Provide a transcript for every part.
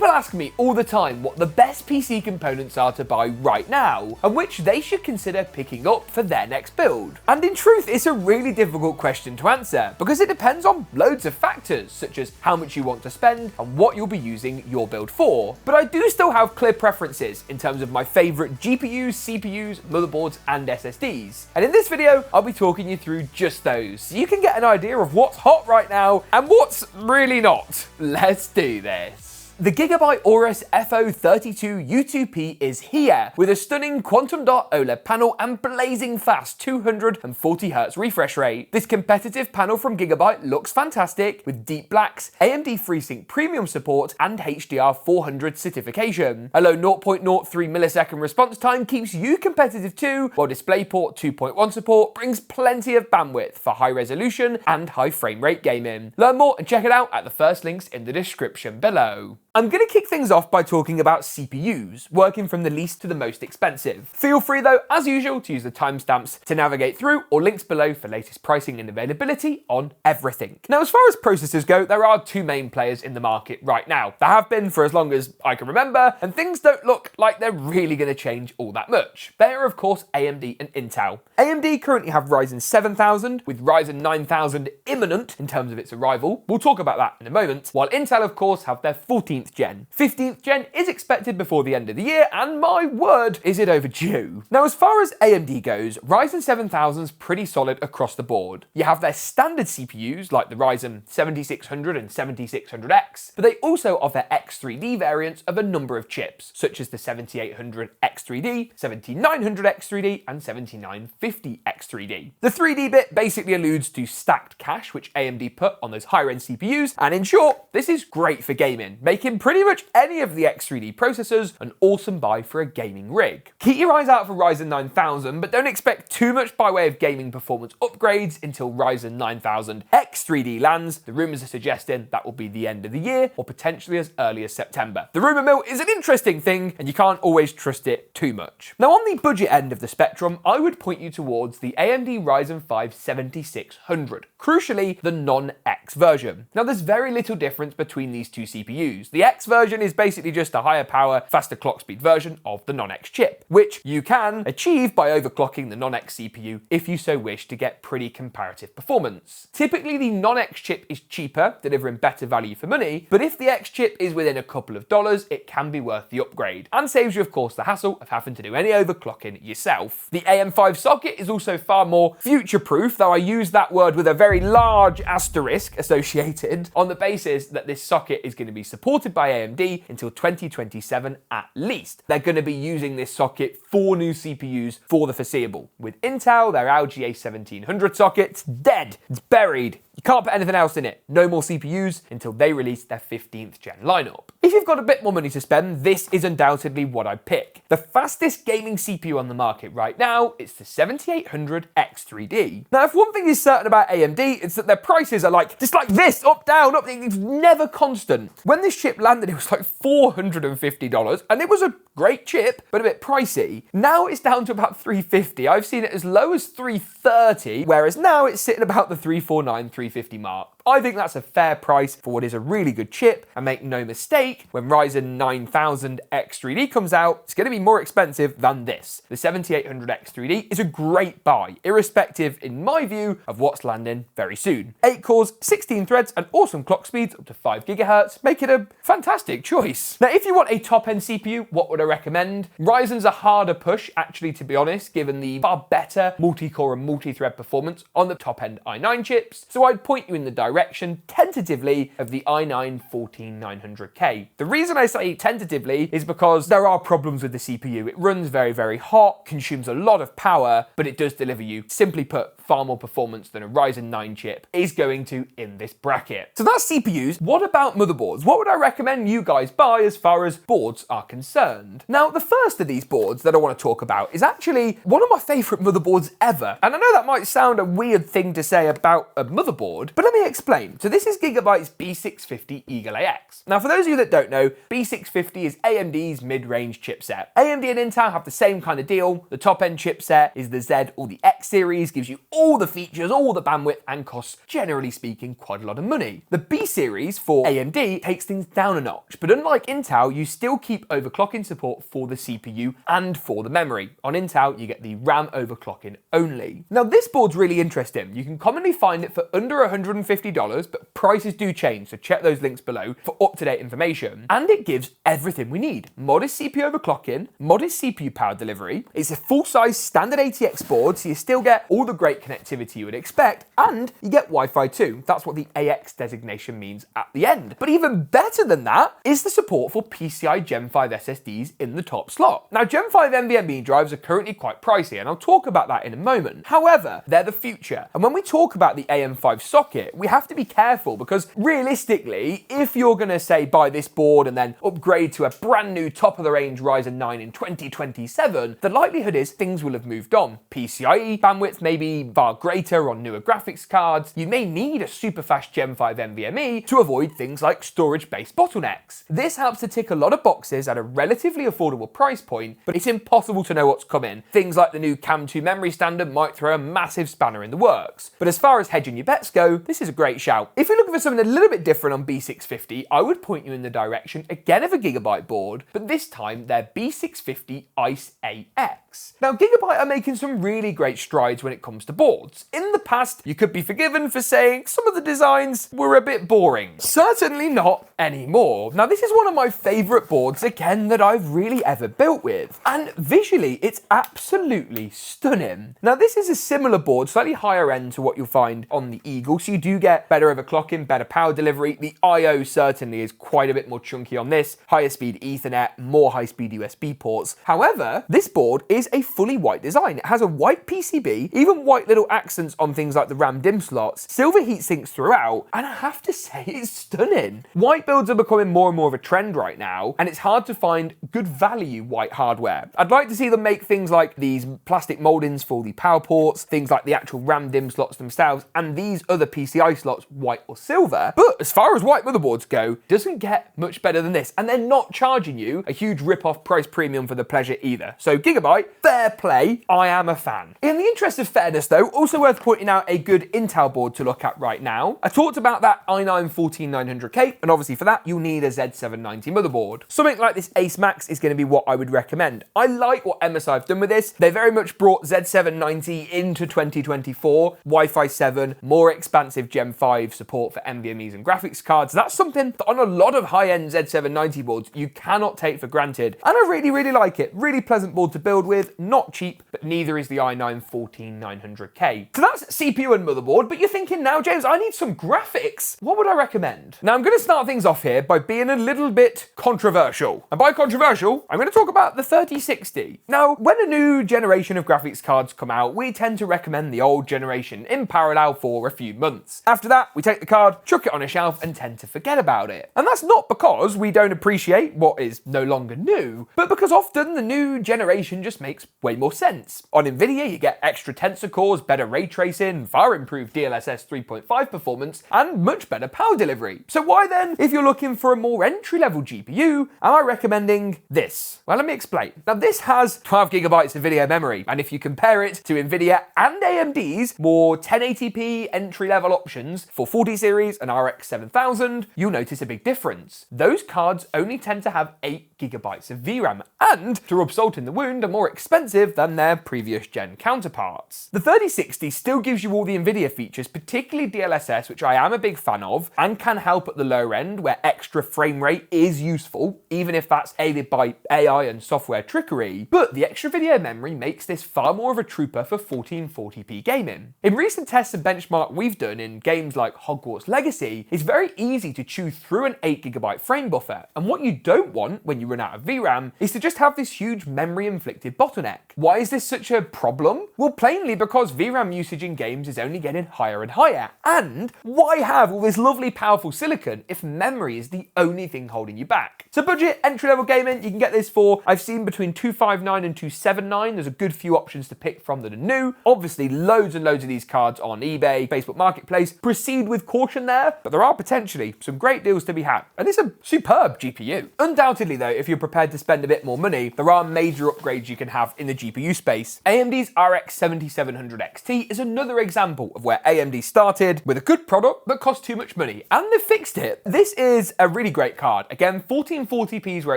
People ask me all the time what the best PC components are to buy right now, and which they should consider picking up for their next build. And in truth, it's a really difficult question to answer, because it depends on loads of factors, such as how much you want to spend and what you'll be using your build for. But I do still have clear preferences in terms of my favourite GPUs, CPUs, motherboards and SSDs. And in this video, I'll be talking you through just those, so you can get an idea of what's hot right now and what's really not. Let's do this. The GeekaWhat Aorus FO32 U2P is here, with a stunning quantum dot OLED panel and blazing fast 240Hz refresh rate. This competitive panel from GeekaWhat looks fantastic, with deep blacks, AMD FreeSync premium support and HDR 400 certification. A low 0.03 millisecond response time keeps you competitive too, while DisplayPort 2.1 support brings plenty of bandwidth for high resolution and high frame rate gaming. Learn more and check it out at the first links in the description below. I'm going to kick things off by talking about CPUs, working from the least to the most expensive. Feel free though, as usual, to use the timestamps to navigate through, or links below for latest pricing and availability on everything. Now, as far as processors go, there are two main players in the market right now. There have been for as long as I can remember, and things don't look like they're really going to change all that much. They are of course AMD and Intel. AMD currently have Ryzen 7000, with Ryzen 9000 imminent in terms of its arrival. We'll talk about that in a moment, while Intel of course have their 14th gen. 15th gen is expected before the end of the year, and my word, is it overdue. Now, as far as AMD goes, Ryzen 7000's pretty solid across the board. You have their standard CPUs like the Ryzen 7600 and 7600X, but they also offer X3D variants of a number of chips, such as the 7800 X3D, 7900 X3D, and 7950 X3D. The 3D bit basically alludes to stacked cache, which AMD put on those higher end CPUs, and in short, this is great for gaming, making pretty much any of the X3D processors an awesome buy for a gaming rig. Keep your eyes out for Ryzen 9000, but don't expect too much by way of gaming performance upgrades until Ryzen 9000 X3D lands. The rumours are suggesting that will be the end of the year, or potentially as early as September. The rumour mill is an interesting thing, and you can't always trust it too much. Now, on the budget end of the spectrum, I would point you towards the AMD Ryzen 5 7600, crucially the non-X version. Now, there's very little difference between these two CPUs. The X version is basically just a higher power, faster clock speed version of the non-X chip, which you can achieve by overclocking the non-X CPU if you so wish to get pretty comparative performance. Typically, the non-X chip is cheaper, delivering better value for money, but if the X chip is within a couple of dollars, it can be worth the upgrade, and saves you of course the hassle of having to do any overclocking yourself. The AM5 socket is also far more future-proof, though I use that word with a very large asterisk associated, on the basis that this socket is going to be supported by AMD until 2027 at least. They're going to be using this socket for new CPUs for the foreseeable. With Intel, their LGA 1700 socket's dead. It's buried. You can't put anything else in it. No more CPUs until they release their 15th gen lineup. If you've got a bit more money to spend, this is undoubtedly what I'd pick. The fastest gaming CPU on the market right now is the 7800 X3D. Now, if one thing is certain about AMD, it's that their prices are just like this, up, down, up, it's never constant. When this chip landed, it was like $450, and it was a great chip, but a bit pricey. Now it's down to about $350. I've seen it as low as $330, whereas now it's sitting about the $349, $350 mark. I think that's a fair price for what is a really good chip, and make no mistake, when Ryzen 9000 X3D comes out, it's going to be more expensive than this. The 7800 X3D is a great buy, irrespective, in my view, of what's landing very soon. 8 cores, 16 threads, and awesome clock speeds up to 5 GHz make it a fantastic choice. Now, if you want a top-end CPU, what would I recommend? Ryzen's a harder push, actually, to be honest, given the far better multi-core and multi-thread performance on the top-end i9 chips, so I'd point you in the direction, tentatively, of the i9 14900K. The reason I say tentatively is because there are problems with the CPU. It runs very, very hot, consumes a lot of power, but it does deliver you, simply put, far more performance than a Ryzen 9 chip is going to in this bracket. So that's CPUs. What about motherboards? What would I recommend you guys buy as far as boards are concerned? Now, the first of these boards that I want to talk about is actually one of my favorite motherboards ever. And I know that might sound a weird thing to say about a motherboard, but let me explain. So this is GeekaWhat's B650 Eagle AX. Now, for those of you that don't know, B650 is AMD's mid-range chipset. AMD and Intel have the same kind of deal. The top-end chipset is the Z or the X series, gives you all the features, all the bandwidth, and costs, generally speaking, quite a lot of money. The B series for AMD takes things down a notch, but unlike Intel, you still keep overclocking support for the CPU and for the memory. On Intel, you get the RAM overclocking only. Now, this board's really interesting. You can commonly find it for under $150, but prices do change, so check those links below for up-to-date information. And it gives everything we need. Modest CPU overclocking, modest CPU power delivery. It's a full-size standard ATX board, so you still get all the great connectivity you would expect, and you get Wi-Fi too. That's what the AX designation means at the end. But even better than that is the support for PCI Gen 5 SSDs in the top slot. Now, Gen 5 NVMe drives are currently quite pricey, and I'll talk about that in a moment. However, they're the future. And when we talk about the AM5 socket, we have to be careful because realistically, if you're going to say buy this board and then upgrade to a brand new top-of-the-range Ryzen 9 in 2027, the likelihood is things will have moved on. PCIe bandwidth may be far greater on newer graphics cards. You may need a super fast Gen 5 NVMe to avoid things like storage-based bottlenecks. This helps to tick a lot of boxes at a relatively affordable price point, but it's impossible to know what's coming. Things like the new CAM2 memory standard might throw a massive spanner in the works. But as far as hedging your bets go, this is a great shout. If you're looking for something a little bit different on B650, I would point you in the direction again of a Gigabyte board, but this time their B650 ICE AX. Now, Gigabyte are making some really great strides when it comes to boards. In the past, you could be forgiven for saying some of the designs were a bit boring. Certainly not anymore. Now, this is one of my favourite boards, again, that I've really ever built with. And visually, it's absolutely stunning. Now, this is a similar board, slightly higher end to what you'll find on the Eagle, so you do get better overclocking, better power delivery. The I/O certainly is quite a bit more chunky on this, higher speed Ethernet, more high-speed USB ports. However, this board is a fully white design. It has a white PCB, even white little accents on things like the RAM DIMM slots, silver heat sinks throughout, and I have to say it's stunning. White builds are becoming more and more of a trend right now, and it's hard to find good value white hardware. I'd like to see them make things like these plastic moldings for the power ports, things like the actual RAM DIMM slots themselves, and these other PCI slots white or silver. But as far as white motherboards go, doesn't get much better than this, and they're not charging you a huge rip-off price premium for the pleasure either. So Gigabyte, fair play, I am a fan. In the interest of fairness though, also worth pointing out a good Intel board to look at right now. I talked about that i9-14900K, and obviously for that you'll need a Z790 motherboard. Something like this Ace Max is going to be what I would recommend. I like what MSI have done with this. They very much brought Z790 into 2024, Wi-Fi 7, more expansive Gen 5 support for NVMe's and graphics cards. That's something that on a lot of high-end Z790 boards you cannot take for granted, and I really, really like it. Really pleasant board to build with, not cheap, but neither is the i9-14900K. So that's CPU and motherboard, but you're thinking now, James, I need some graphics. What would I recommend? Now, I'm going to start things off here by being a little bit controversial. And by controversial, I'm going to talk about the 3060. Now, when a new generation of graphics cards come out, we tend to recommend the old generation in parallel for a few months. After that, we take the card, chuck it on a shelf, and tend to forget about it. And that's not because we don't appreciate what is no longer new, but because often the new generation just makes way more sense. On Nvidia, you get extra tensor cores, better ray tracing, far improved DLSS 3.5 performance, and much better power delivery. So why then, if you're looking for a more entry-level GPU, am I recommending this? Well, let me explain. Now, this has 12 gigabytes of video memory, and if you compare it to Nvidia and AMD's more 1080p entry-level options for 40 series and RX 7000, you'll notice a big difference. Those cards only tend to have 8 gigabytes of VRAM, and to rub salt in the wound, are more expensive than their previous gen counterparts. The 3060 still gives you all the Nvidia features, particularly DLSS, which I am a big fan of, and can help at the lower end where extra frame rate is useful, even if that's aided by AI and software trickery. But the extra video memory makes this far more of a trooper for 1440p gaming. In recent tests and benchmark we've done in games like Hogwarts Legacy, it's very easy to chew through an 8GB frame buffer, and what you don't want when you run out of VRAM is to just have this huge memory-inflicted bottleneck. Why is this such a problem? Well, plainly because VRAM usage in games is only getting higher and higher. And why have all this lovely powerful silicon if memory is the only thing holding you back? So budget, entry-level gaming, you can get this for, I've seen between $259 and $279. There's a good few options to pick from that are new. Obviously, loads and loads of these cards on eBay, Facebook Marketplace. Proceed with caution there, but there are potentially some great deals to be had. And it's a superb GPU. Undoubtedly though, if you're prepared to spend a bit more money, there are major upgrades you can have have in the GPU space. AMD's RX 7700 XT is another example of where AMD started with a good product that cost too much money, and they fixed it. This is a really great card. Again, 1440p is where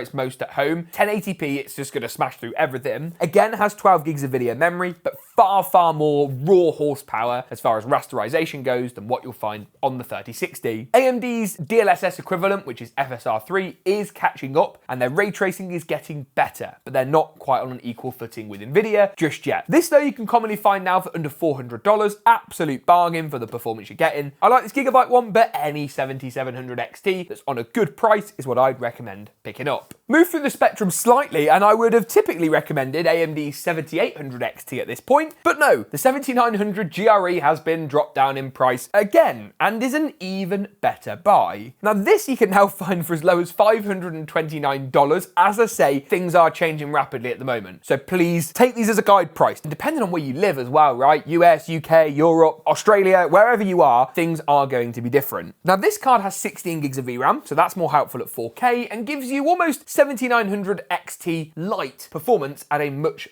it's most at home. 1080p, it's just going to smash through everything. Again, has 12 gigs of video memory, but far more raw horsepower as far as rasterization goes than what you'll find on the 3060. AMD's DLSS equivalent, which is FSR3, is catching up, and their ray tracing is getting better, but they're not quite on an equal footing with Nvidia just yet. This, though, you can commonly find now for under $400. Absolute bargain for the performance you're getting. I like this GeekaWhat one, but any 7700 XT that's on a good price is what I'd recommend picking up. Move through the spectrum slightly, and I would have typically recommended AMD's 7800 XT at this point, but no, the 7900 GRE has been dropped down in price again, and is an even better buy. Now this you can now find for as low as $529. As I say, things are changing rapidly at the moment, so please take these as a guide price. And depending on where you live as well, right? US, UK, Europe, Australia, wherever you are, things are going to be different. Now this card has 16 gigs of VRAM, so that's more helpful at 4K, and gives you almost 7900 XT light performance at a much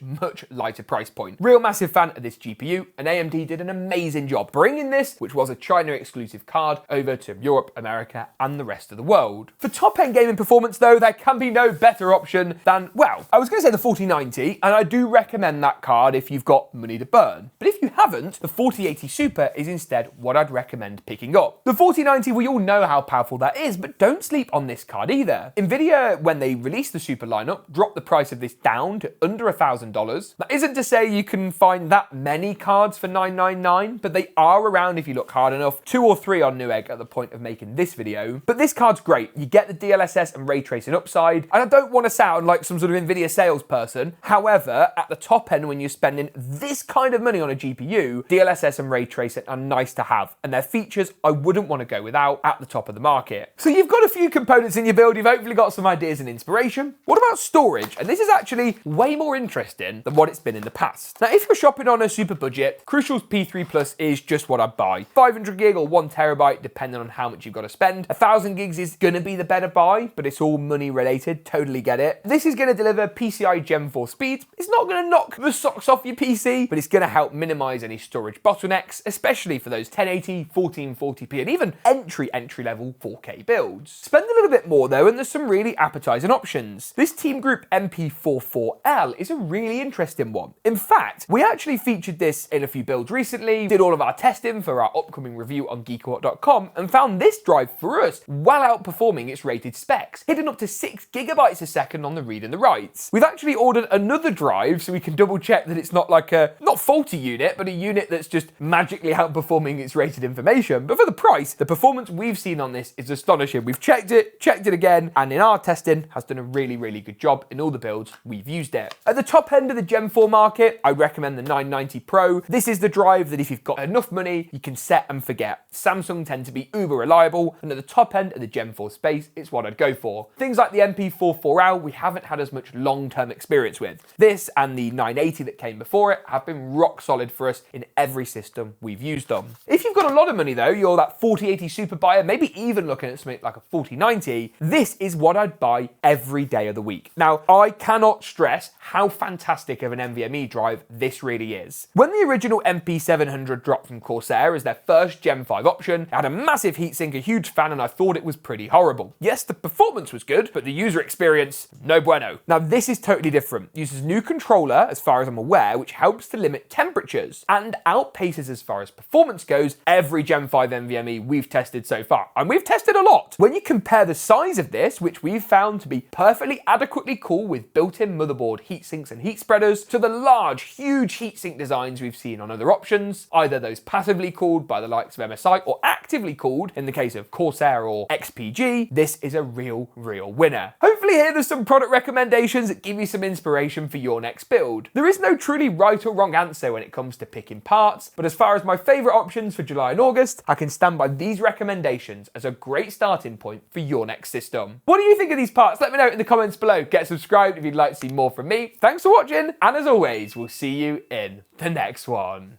lighter price point. Real massive fan of this GPU, and AMD did an amazing job bringing this, which was a China exclusive card, over to Europe, America, and the rest of the world. For top-end gaming performance though, there can be no better option than, well, I was going to say the 4090, and I do recommend that card if you've got money to burn. But if you haven't, the 4080 Super is instead what I'd recommend picking up. The 4090, we all know how powerful that is, but don't sleep on this card either. Nvidia, when they released the Super lineup, dropped the price of this down to under $1,000. That isn't to say you can find that many cards for $999, but they are around if you look hard enough. 2 or 3 on Newegg at the point of making this video. But this card's great. You get the DLSS and ray tracing upside, and I don't want to sound like some sort of Nvidia salesperson. However, at the top end, when you're spending this kind of money on a GPU, DLSS and ray tracing are nice to have, and they're features I wouldn't want to go without at the top of the market. So you've got a few components in your build, you've hopefully got some ideas and inspiration. What about storage? And this is actually way more interesting than what it's been in the past. Now, if you're shopping on a super budget, Crucial's P3 Plus is just what I'd buy. 500 gig or 1 terabyte, depending on how much you've got to spend. 1000 gigs is gonna be the better buy, but it's all money related, totally get it. This is gonna deliver PCI Gen 4 speed. It's not gonna knock the socks off your PC, but it's gonna help minimize any storage bottlenecks, especially for those 1080, 1440p, and even entry level 4K builds. Spend a little bit more though, and there's some really appetizing options. This Team Group MP44L is a really interesting one. In fact, we actually featured this in a few builds recently, did all of our testing for our upcoming review on GeekaWhat.com, and found this drive for us well outperforming its rated specs, hitting up to 6 gigabytes a second on the read and the writes. We've actually ordered another drive so we can double check that it's not like a, not faulty unit, but a unit that's just magically outperforming its rated information. But for the price, the performance we've seen on this is astonishing. We've checked it again, and in our testing has done a really good job in all the builds we've used it. At the top end of the Gen 4 market, I recommend the 990 Pro. This is the drive that if you've got enough money, you can set and forget. Samsung tend to be uber reliable, and at the top end of the Gen 4 space, it's what I'd go for. Things like the MP44L, we haven't had as much long-term experience with. This and the 980 that came before it have been rock solid for us in every system we've used them. If you've got a lot of money though, you're that 4080 Super buyer, maybe even looking at something like a 4090, this is what I'd buy every day of the week. Now, I cannot stress how fantastic of an NVMe drive this really is. When the original MP700 dropped from Corsair as their first Gen 5 option, it had a massive heatsink, a huge fan, and I thought it was pretty horrible. Yes, the performance was good, but the user experience, no bueno. Now, this is totally different. It uses a new controller, as far as I'm aware, which helps to limit temperatures and outpaces, as far as performance goes, every Gen 5 NVMe we've tested so far. And we've tested a lot. When you compare the size of this, which we've found to be perfectly adequately cool with built-in motherboard heatsinks and heat spreaders, to the large, huge heatsink designs we've seen on other options, either those passively cooled by the likes of MSI or actively cooled in the case of Corsair or XPG, this is a real winner. Hopefully here there's some product recommendations that give you some inspiration for your next build. There is no truly right or wrong answer when it comes to picking parts, but as far as my favourite options for July and August, I can stand by these recommendations as a great starting point for your next system. What do you think of these parts? Let me know in the comments below. Get subscribed if you'd like to see more from me. Thanks for watching, and as always, we'll see you in the next one.